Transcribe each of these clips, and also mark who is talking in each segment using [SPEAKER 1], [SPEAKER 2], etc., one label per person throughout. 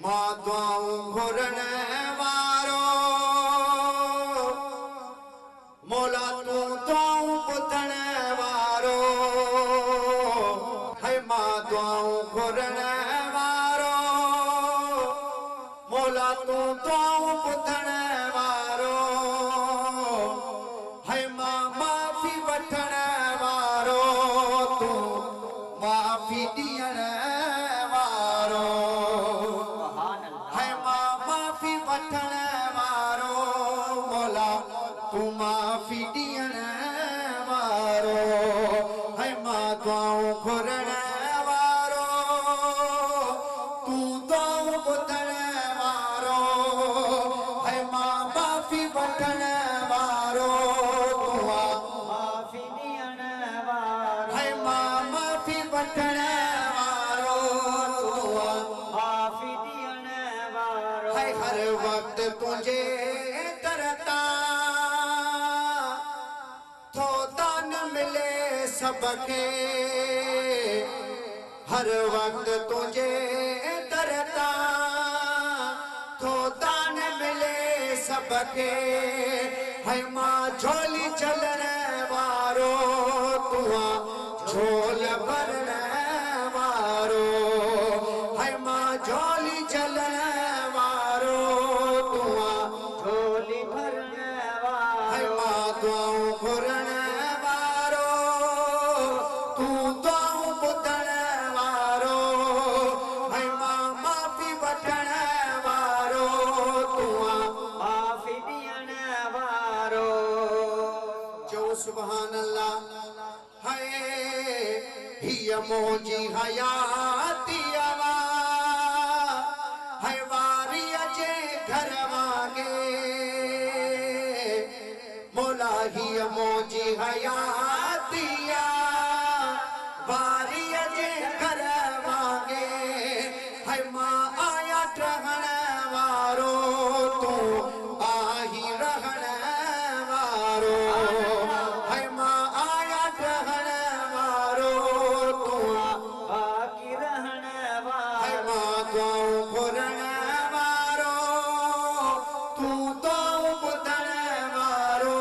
[SPEAKER 1] मां दुआऊं घुरण वारो मौला तू दुआऊं ॿुधण वारो है मां दुआऊं घुरण वारो मौला तू दुआऊं ॿुधण वारो है मां माफ़ी वठण वारो तू माफ़ी ॾियण वारो है मां माफ़ी वठण वारो मौला तू माफ़ी ॾियण वारो है मां दुआऊं घुरण वारो तू दुआऊं ॿुधण वारो है मां माफ़ी वठण वारो तू
[SPEAKER 2] माफ़ी ॾियण वारो
[SPEAKER 1] है मां माफ़ी वठण वारो तू
[SPEAKER 2] माफ़ी ॾियण वारो
[SPEAKER 1] है हर वक्त तुझे तरता थो दान मिले सबके हर वक्त तुझे तरता थो दान मिले सबके है मां झोली चलण वारो तू झोल भरण वारो है मां झोली चलण वारो तू
[SPEAKER 2] झोली भरण
[SPEAKER 1] है
[SPEAKER 2] वारो
[SPEAKER 1] मां दुआऊं घुरण वारो तू दुआऊं ॿुधण वारो है मां माफ़ी वठण वारो तू
[SPEAKER 2] माफ़ी ॾियण वारो
[SPEAKER 1] जो सुभान अल्लाह है हिय मोजी हयाती आवा है वारीअ जे घर वागे मौला हिय मोजी हयाती वारीअ जे घर वागे है मां आया रहण वारो तू आही रहण वारो है मां आया रहण वारो तू
[SPEAKER 2] बाक़ी रहण
[SPEAKER 1] है
[SPEAKER 2] वारो
[SPEAKER 1] मां दुआऊं घुरण वारो तू दुआऊं ॿुधण वारो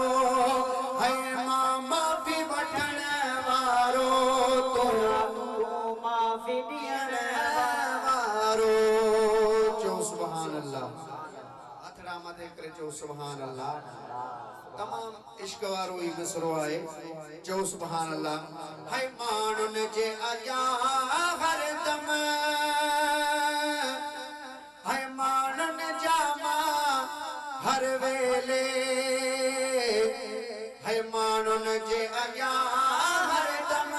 [SPEAKER 1] है मां माफ़ी वठण वारो तू
[SPEAKER 2] माफ़ी ॾियण
[SPEAKER 1] वारो जो सुभान अल्लाह हथड़ा मथे करे जो सुभान अल्लाह तमाम इश्क वारो ही मिसरो आहे जो सुभान अल्लाह है माण्हुनि जे अॻियां हरदम है माण्हुनि जा मां हर वेले है माण्हुनि जे अॻियां हरदम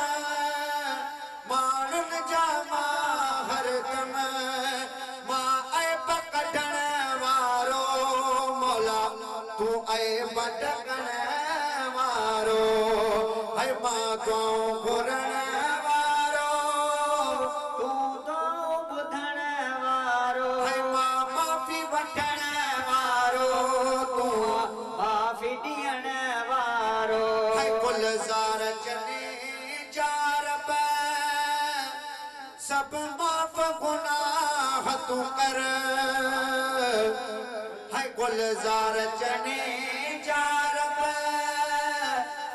[SPEAKER 1] माण्हुनि जा मां हरदम मां ऐब कढण वारो मौला तू ऐब ढकण वारो है मां दुआऊं घुरण वारो
[SPEAKER 2] तू दुआऊं ॿुधण वारो
[SPEAKER 1] है मां माफ़ी वठण वारो तू
[SPEAKER 2] माफ़ी ॾियण वारो
[SPEAKER 1] है गुलज़ार चने जारब सब माफ़ गुनाह तू कर है गुलज़ार चने जारब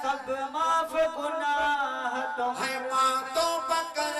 [SPEAKER 2] सब माफ़ गुनाह तो
[SPEAKER 1] है मां तौबा कर